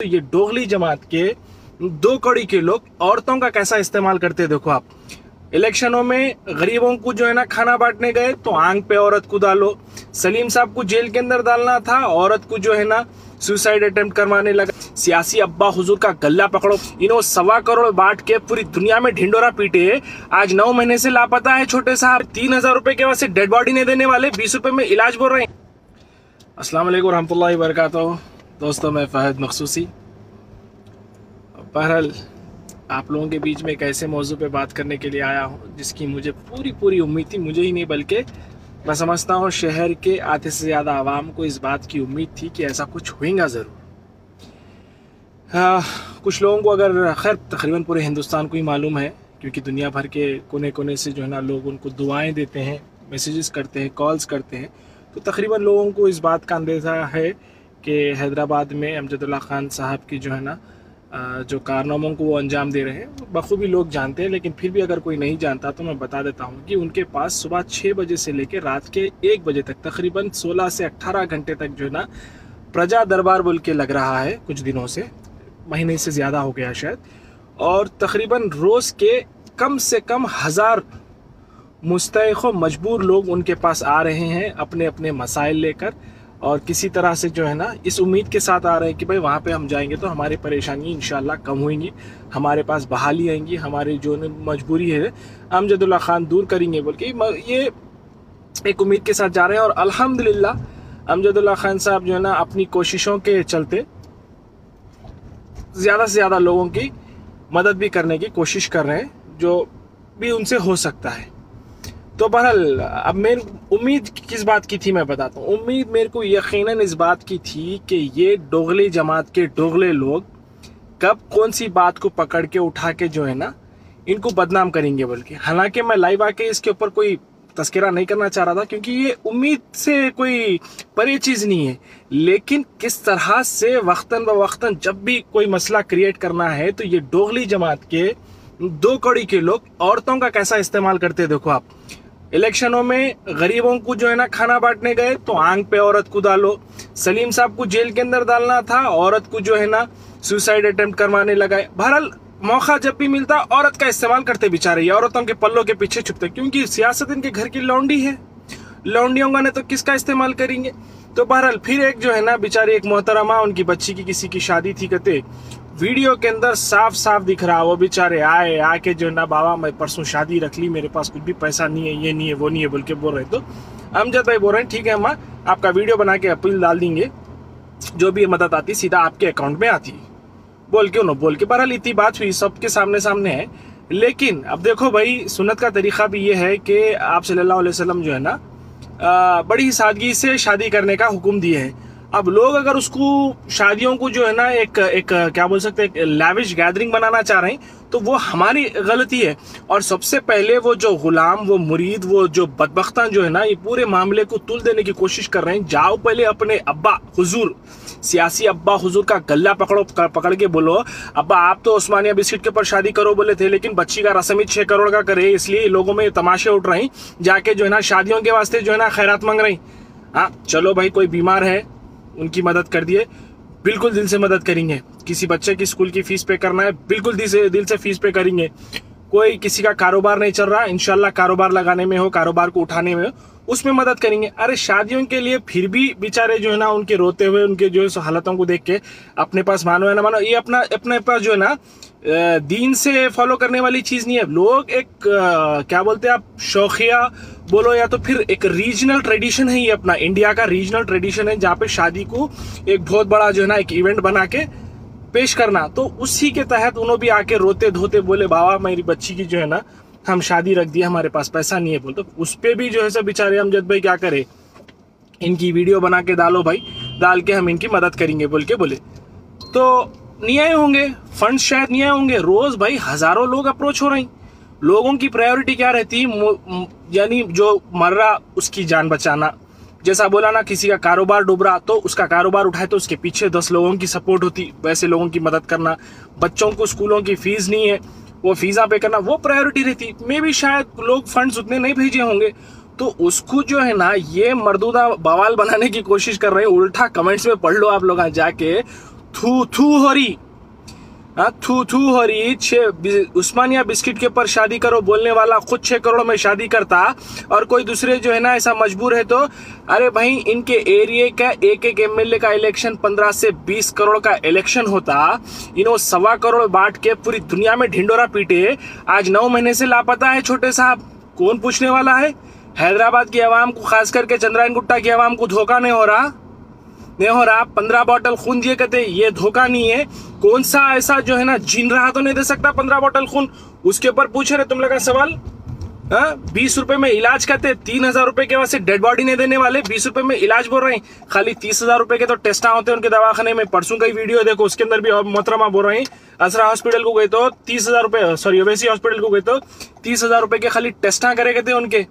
तो ये डोगली जमात के दो कड़ी के लोग औरतों का कैसा इस्तेमाल करते हैं। देखो आप इलेक्शनों में गरीबों को जो है ना खाना बांटने गए तो आंख पे औरत को डालो। सलीम साहब को जेल के अंदर डालना था, औरत को जो है ना सुसाइड अटेम्प्ट करवाने लगा। सियासी अब्बा हुजूर का गल्ला पकड़ो। इन्हों 1.25 करोड़ बांट के पूरी दुनिया में ढिंडोरा पीटे, आज 9 महीने से लापता है छोटे साहब। 3000 रुपए के वैसे डेड बॉडी नहीं देने वाले, 20 रुपए में इलाज बोल रहे हैं। अस्सलाम वालेकुम रहमतुल्लाहि व बरकातहू। दोस्तों मैं फ़हद मखसूसी। बहरहाल आप लोगों के बीच में एक ऐसे मौजू पे बात करने के लिए आया हूँ जिसकी मुझे पूरी उम्मीद थी, मुझे ही नहीं बल्कि मैं समझता हूँ शहर के आधे से ज़्यादा आवाम को इस बात की उम्मीद थी कि ऐसा कुछ होगा ज़रूर। कुछ लोगों को अगर खैर तकरीबन पूरे हिंदुस्तान को ही मालूम है, क्योंकि दुनिया भर के कोने कोने से जो है ना लोग उनको दुआएं देते हैं, मैसेजेस करते हैं, कॉल्स करते हैं, तो तकरीबन लोगों को इस बात का अंदेशा है कि हैदराबाद में अमजदुल्ला खान साहब की जो है ना जो कारनामों को वो अंजाम दे रहे हैं बखूबी लोग जानते हैं। लेकिन फिर भी अगर कोई नहीं जानता तो मैं बता देता हूँ कि उनके पास सुबह 6 बजे से लेकर रात के 1 बजे तक तकरीबन 16 से 18 घंटे तक जो है ना प्रजा दरबार बोल के लग रहा है, कुछ दिनों से, महीने से ज़्यादा हो गया शायद। और तकरीबन रोज़ के कम से कम 1000 मुस्तैक़ मजबूर लोग उनके पास आ रहे हैं अपने अपने मसाइल लेकर, और किसी तरह से जो है ना इस उम्मीद के साथ आ रहे हैं कि भाई वहाँ पे हम जाएंगे तो हमारी परेशानी इंशाल्लाह कम होंगी, हमारे पास बहाली आएंगी, हमारी जो मजबूरी है अमजदुल्ला खान दूर करेंगे बोल के ये एक उम्मीद के साथ जा रहे हैं। और अल्हम्दुलिल्लाह अमजदुल्ला खान साहब जो है ना अपनी कोशिशों के चलते ज़्यादा से ज़्यादा लोगों की मदद भी करने की कोशिश कर रहे हैं जो भी उनसे हो सकता है। तो बहरहाल अब मेरी उम्मीद किस बात की थी मैं बताता हूँ। उम्मीद मेरे को यकीनन इस बात की थी कि ये डोगली जमात के डोगले लोग कब कौन सी बात को पकड़ के उठा के जो है ना इनको बदनाम करेंगे बोल के। हालांकि मैं लाइव आके इसके ऊपर कोई तस्करा नहीं करना चाह रहा था, क्योंकि ये उम्मीद से कोई परे चीज़ नहीं है, लेकिन किस तरह से वक्तन ब वक्तन जब भी कोई मसला क्रिएट करना है तो ये डोगली जमात के दो कड़ी के लोग औरतों का कैसा इस्तेमाल करते। देखो आप इलेक्शनों में गरीबों को जो है ना खाना बांटने गए तो आंख पे औरत को डालो। सलीम साहब को जेल के अंदर डालना था, औरत को जो है ना सुसाइड अटेम्प्ट करवाने लगा। बहरहाल मौका जब भी मिलता औरत का इस्तेमाल करते बेचारे, ये औरतों के पल्लों के पीछे छुपते, क्योंकि सियासत इनके घर की लौंडी है, लौंडियों का ने तो किसका इस्तेमाल करेंगे। तो बहरहाल फिर एक जो है ना बेचारी एक मोहतरमा, उनकी बच्ची की किसी की शादी थी, कहते वीडियो के अंदर साफ साफ दिख रहा वो बेचारे आए आके जो है ना बाबा मैं परसों शादी रख ली, मेरे पास कुछ भी पैसा नहीं है, ये नहीं है, वो नहीं है बोल के बोल रहे। तो अमजद भाई बोल रहे हैं ठीक है अम्मा आपका वीडियो बना के अपील डाल देंगे, जो भी मदद आती सीधा आपके अकाउंट में आती बोल के उन्होंने बोल के। बहरहाल इतनी बात हुई, सबके सामने है। लेकिन अब देखो भाई सुन्नत का तरीका भी ये है कि आप सल्लल्लाहु अलैहि वसल्लम जो है ना बड़ी ही सादगी से शादी करने का हुक्म दिए है। अब लोग अगर उसको शादियों को जो है ना एक क्या बोल सकते हैं लैविश गैदरिंग बनाना चाह रहे हैं तो वो हमारी गलती है। और सबसे पहले वो जो गुलाम, वो मुरीद, वो जो बदबख्तान जो है ना ये पूरे मामले को तुल देने की कोशिश कर रहे हैं। जाओ पहले अपने अब्बा हुजूर, सियासी अब्बा हुजूर का गल्ला पकड़ के बोलो अब्बा आप तो उस्मानिया बिस्किट के ऊपर शादी करो बोले थे, लेकिन बच्ची का रस्म 6 करोड़ का करे, इसलिए लोगों में तमाशे उठ रहे हैं, जाके जो है ना शादियों के वास्ते जो है ना खैरात मांग रही। हाँ चलो भाई कोई बीमार है उनकी मदद कर दिए, बिल्कुल दिल से मदद करेंगे। किसी बच्चे की स्कूल की फीस पे करना है, बिल्कुल दिल से फीस पे करेंगे। कोई किसी का कारोबार नहीं चल रहा, इंशाल्लाह कारोबार लगाने में हो, कारोबार को उठाने में हो, उसमें मदद करेंगे। अरे शादियों के लिए फिर भी बेचारे जो है ना उनके रोते हुए उनके जो है हालतों को देख के अपने पास मानो या ना मानो ये अपने पास जो है ना दीन से फॉलो करने वाली चीज नहीं है। लोग एक क्या बोलते हैं आप शौकिया बोलो या तो फिर एक रीजनल ट्रेडिशन है, ये अपना इंडिया का रीजनल ट्रेडिशन है जहाँ पे शादी को एक बहुत बड़ा जो है ना एक इवेंट बना के पेश करना। तो उसी के तहत उन्होंने भी आके रोते धोते बोले बाबा मेरी बच्ची की जो है ना हम शादी रख दिया, हमारे पास पैसा नहीं है बोल। तो उस पे भी जो है सब बेचारे अमजद भाई क्या करे, इनकी वीडियो बना के डालो भाई, डाल के हम इनकी मदद करेंगे बोल के बोले। तो नहीं आए होंगे फंड, शायद नहीं आए होंगे। रोज भाई हजारों लोग अप्रोच हो रहे हैं। लोगों की प्रायोरिटी क्या रहती है, यानी जो मर रहा उसकी जान बचाना। जैसा बोला ना किसी का कारोबार डूब रहा तो उसका कारोबार उठाए तो उसके पीछे 10 लोगों की सपोर्ट होती, वैसे लोगों की मदद करना। बच्चों को स्कूलों की फीस नहीं है, वो फीसा पे करना, वो प्रायोरिटी रहती। मे भी शायद लोग फंड्स उतने नहीं भेजे होंगे, तो उसको जो है ना ये मर्दूदा बवाल बनाने की कोशिश कर रहे हैं। उल्टा कमेंट्स में पढ़ लो आप लोग जाके, थू थू हो रही, थू थू हो रही। उस्मानिया बिस्किट के ऊपर शादी करो बोलने वाला खुद 6 करोड़ में शादी करता और कोई दूसरे जो है ना ऐसा मजबूर है तो अरे भाई इनके एरिया का एक एक एमएलए का इलेक्शन 15 से 20 करोड़ का इलेक्शन होता, इन्हों 1.25 करोड़ बांट के पूरी दुनिया में ढिंडोरा पीटे। आज 9 महीने से लापता है छोटे साहब, कौन पूछने वाला है? हैदराबाद की आवाम को, खास करके चंद्रायन गुट्टा की आवाम को धोखा नहीं हो रहा? 15 बॉटल खून दिए कहते ये धोखा नहीं है। कौन सा ऐसा जो है ना जीन रहा तो नहीं दे सकता 15 बॉटल खून? उसके ऊपर पूछ रहे तुम लगा सवाल। 20 रुपए में इलाज करते, 3,000 रुपए के वैसे डेड बॉडी नहीं देने वाले, 20 रुपए में इलाज बोल रहे हैं। खाली 30,000 रुपए के तो टेस्ट होते हैं उनके दवाखाने में। परसों का वीडियो देखो, उसके अंदर भी मोहतरमा बोल रहे हैं असरा हॉस्पिटल को गए तो 30,000 रुपए, सॉरी ओवैसी हॉस्पिटल को गए तो 30,000 रुपए के खाली टेस्ट करे कहते उनके।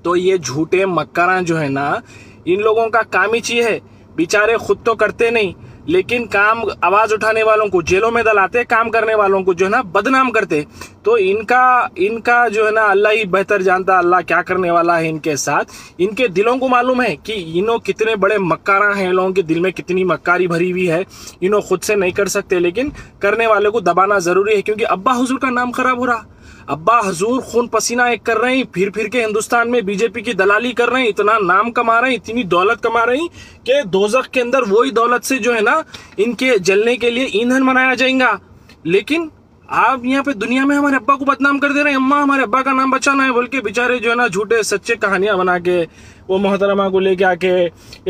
तो ये झूठे मक्कारा जो है ना, इन लोगों का काम ही चाहिए है, बेचारे खुद तो करते नहीं लेकिन काम आवाज उठाने वालों को जेलों में दलाते, काम करने वालों को जो है ना बदनाम करते। तो इनका जो है ना अल्लाह ही बेहतर जानता, अल्लाह क्या करने वाला है इनके साथ। इनके दिलों को मालूम है कि इन्हों कितने बड़े मक्कारा हैं, लोगों के दिल में कितनी मक्कारी भरी हुई है। इन्हों खुद से नहीं कर सकते लेकिन करने वाले को दबाना जरूरी है, क्योंकि अब्बा हुजूर का नाम खराब हो रहा। अब्बा हुजूर खून पसीना एक कर रहे हैं, फिर के हिंदुस्तान में बीजेपी की दलाली कर रहे हैं, इतना नाम कमा रहे हैं, इतनी दौलत कमा रहे हैं कि दोजख के अंदर वही दौलत से जो है ना इनके जलने के लिए ईंधन बनाया जाएगा। लेकिन आप यहाँ पे दुनिया में हमारे अब्बा को बदनाम कर दे रहे हैं। अम्मा हमारे अब्बा का नाम बचाना है बोल के बेचारे जो है ना झूठे सच्चे कहानियां बना के वो मोहतरमा को लेके आके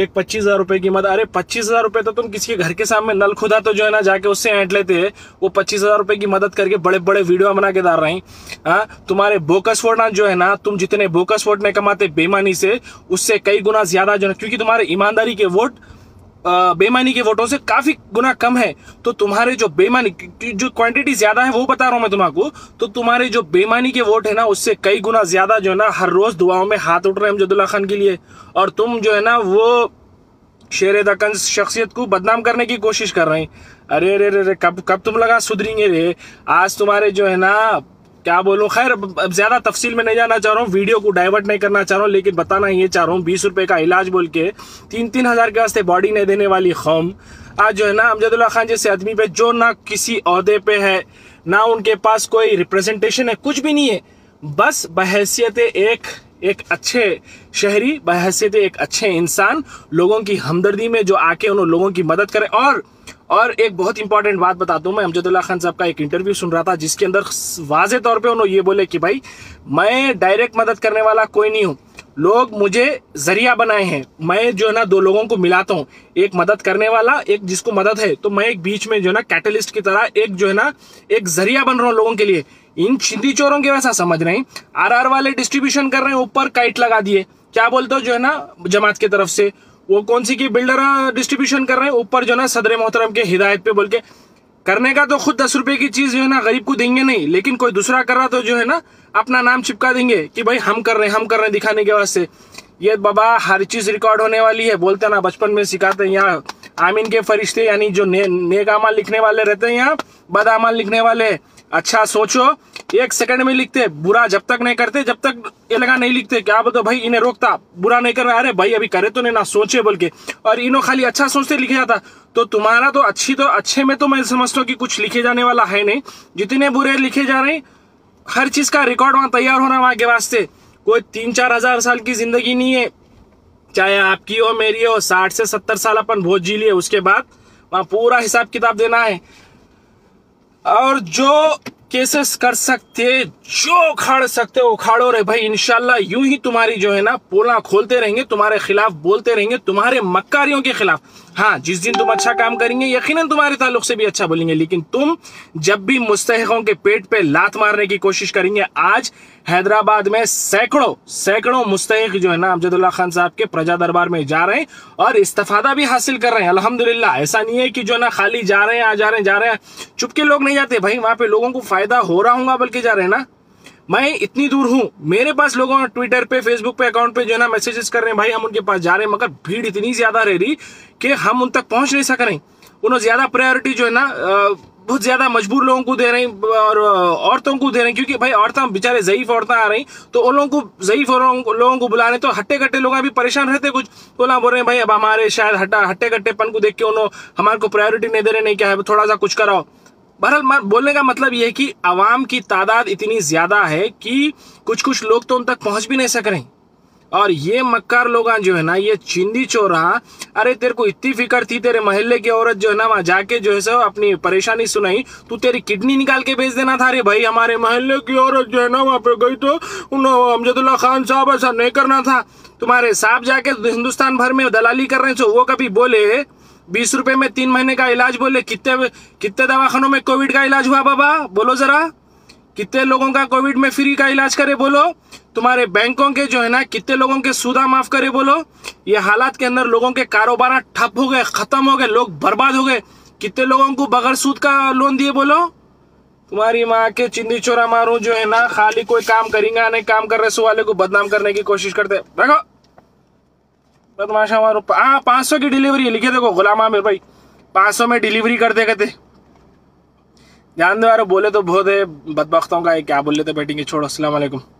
एक 25,000 रुपए की मदद। अरे 25,000 रुपए तो तुम किसी के घर के सामने नल खुदा तो जो है ना जाके उससे ऐंठ लेते हैं, वो 25,000 रुपए की मदद करके बड़े बड़े वीडियो बना के डाल रहे हैं। तुम्हारे बोकस वोट ना जो है ना, तुम जितने बोकस वोट नहीं कमाते बेईमानी से, उससे कई गुना ज्यादा जो है, क्योंकि तुम्हारे ईमानदारी के वोट बेईमानी के वोटों से काफी गुना कम है। तो तुम्हारे जो बेईमानी जो क्वांटिटी ज्यादा है वो बता रहा हूं मैं तुम्हारा, तो तुम्हारे जो बेईमानी के वोट है ना उससे कई गुना ज्यादा जो है ना हर रोज दुआओं में हाथ उठ रहे हैं अमजदुल्ला खान के लिए। और तुम जो है ना वो शेर दक्कन शख्सियत को बदनाम करने की कोशिश कर रहे हैं। अरे रे रे कब तुम लगा सुधरेंगे रे? आज तुम्हारे जो है ना क्या बोलूं, खैर अब ज्यादा तफसील में नहीं जाना चाह रहा हूँ, वीडियो को डाइवर्ट नहीं करना चाह रहा हूँ, लेकिन बताना ये चाह रहा हूँ 20 रुपए का इलाज बोल के 3-3 हजार के वास्ते बॉडी नहीं देने वाली कौम आज जो है ना अमजदुल्ला खान जैसे आदमी पे, जो ना किसी ओहदे पे है ना उनके पास कोई रिप्रेजेंटेशन है, कुछ भी नहीं है, बस बहैसियत एक अच्छे शहरी, बहैसियत एक अच्छे इंसान, लोगों की हमदर्दी में जो आके उन लोगों की मदद करे। और एक बहुत इंपॉर्टेंट बात बताता हूं, मैं अमजदुल्ला खान साहब का एक इंटरव्यू सुन रहा था जिसके अंदर वाज़े तौर पे उन्होंने ये बोले कि भाई मैं डायरेक्ट मदद करने वाला कोई नहीं हूं, लोग मुझे जरिया बनाए हैं, मैं जो है ना 2 लोगों को मिलाता हूं, एक मदद करने वाला, एक जिसको मदद है, तो मैं एक बीच में जो है ना कैटलिस्ट की तरह एक जो है ना एक जरिया बन रहा हूं लोगों के लिए। इन छिंदी चोरों के वैसा समझ रहे हैं, आरआर वाले डिस्ट्रीब्यूशन कर रहे हैं, ऊपर काइट लगा दिए, क्या बोलते हो जो है ना जमात की तरफ से, वो कौन सी की बिल्डर डिस्ट्रीब्यूशन कर रहे हैं, ऊपर जो है ना सदर मोहतरम के हिदायत पे बोल के करने का, तो खुद 10 रुपए की चीज जो है ना गरीब को देंगे नहीं, लेकिन कोई दूसरा कर रहा तो जो है ना अपना नाम चिपका देंगे कि भाई हम कर रहे हैं दिखाने के वास्ते। ये बाबा हर चीज रिकॉर्ड होने वाली है, बोलते ना बचपन में सिखाते हैं यहाँ आमीन के फरिश्ते, यानी जो नेक अमाल लिखने वाले रहते हैं, यहाँ बद अमाल लिखने वाले। अच्छा सोचो, 1 सेकंड में लिखते, बुरा जब तक नहीं करते, जब तक ये लगा नहीं लिखते, क्या बोलते भाई इन्हें रोकता बुरा नहीं कर रहा, अरे भाई अभी करे तो नहीं ना सोचे बोल के, और इन्हों खाली अच्छा सोचते लिखे जाता। तो तुम्हारा तो अच्छे में तो मैं समझता हूँ कि कुछ लिखे जाने वाला है नहीं, जितने बुरे लिखे जा रहे हैं हर चीज का रिकॉर्ड वहां तैयार होना वहां के वास्ते। कोई 3-4 हजार साल की जिंदगी नहीं है, चाहे आपकी हो मेरी हो, 60 से 70 साल अपन भोज जी लिए, उसके बाद वहां पूरा हिसाब किताब देना है। और जो केसेस कर सकते, जो उखाड़ सकते उखाड़ो रे भाई, इंशाल्लाह यूं ही तुम्हारी जो है ना पोला खोलते रहेंगे, तुम्हारे खिलाफ बोलते रहेंगे, तुम्हारे मक्कारियों के खिलाफ। हाँ, जिस दिन तुम अच्छा काम करेंगे यकीनन तुम्हारे ताल्लुक से भी अच्छा बोलेंगे, लेकिन तुम जब भी मुस्तहिकों के पेट पे लात मारने की कोशिश करेंगे, आज हैदराबाद में सैकड़ों मुस्तहिक जो है ना अमजदुल्ला खान साहब के प्रजा दरबार में जा रहे हैं और इस्तिफादा भी हासिल कर रहे हैं अल्हम्दुलिल्लाह। ऐसा नहीं है कि जो ना खाली जा रहे हैं जा रहे हैं, चुपके लोग नहीं जाते भाई, वहां पे लोगों को फायदा हो रहा होगा बल्कि जा रहे हैं ना। मैं इतनी दूर हूं, मेरे पास लोगों ने ट्विटर पे फेसबुक पे अकाउंट पे जो है ना मैसेजेस कर रहे हैं, भाई हम उनके पास जा रहे हैं, मगर भीड़ इतनी ज्यादा रह रही कि हम उन तक पहुंच नहीं सक रहे। उन्होंने ज्यादा प्रायोरिटी जो है ना बहुत ज्यादा मजबूर लोगों को दे रहे हैं और औरतों को दे रहे हैं, क्योंकि भाई औरतें बेचारे ज़ईफ औरतें आ रही, तो उन लोगों को ज़ईफ लोगों को बुलाने, तो हट्टे कट्टे लोग भी परेशान रहते कुछ, तो ना बोल रहे हैं भाई अब हमारे शायद हट्टे कट्टेपन को देख के उन हमारे को प्रायोरिटी नहीं दे रहे, नहीं क्या है थोड़ा सा कुछ कराओ। बहरहाल बोलने का मतलब यह है कि आवाम की तादाद इतनी ज्यादा है कि कुछ कुछ लोग तो उन तक पहुंच भी नहीं सक रहे, और ये मक्कार लोग जो है ना, ये चिंदी चोरा, अरे तेरे को इतनी फिक्र थी, तेरे मोहल्ले की औरत जो है ना वहां जाके जो है सो अपनी परेशानी सुनाई, तू तेरी किडनी निकाल के भेज देना था। अरे भाई हमारे मोहल्ले की औरत जो है ना वहां पे गई तो अमजदुल्ला खान साहब ऐसा नहीं करना था। तुम्हारे साहब जाके हिंदुस्तान भर में दलाली कर रहे हैं, वो कभी बोले 20 रुपए में 3 महीने का इलाज, बोले कितने दवाखानों में कोविड का इलाज हुआ बाबा, बोलो जरा, कितने लोगों का कोविड में फ्री का इलाज करे बोलो, तुम्हारे बैंकों के जो है ना कितने लोगों के सूदा माफ करे बोलो। ये हालात के अंदर लोगों के कारोबार ठप हो गए, खत्म हो गए, लोग बर्बाद हो गए, कितने लोगों को बगैर सूद का लोन दिए बोलो। तुम्हारी माँ के चिंदी चोरा मारू जो है ना, खाली कोई काम करेंगे नहीं, काम कर रहे सो वाले को बदनाम करने की कोशिश करते। देखो बदमाशा मारो। 500 की डिलीवरी लिखे देखो, गुलाम आमिर भाई 500 में डिलीवरी कर दे कहते। ध्यान दो यार, बोले तो बहुत है बदबख्तों का, क्या बोल लेते बैठेंगे, छोड़ो। अस्सलाम वालेकुम।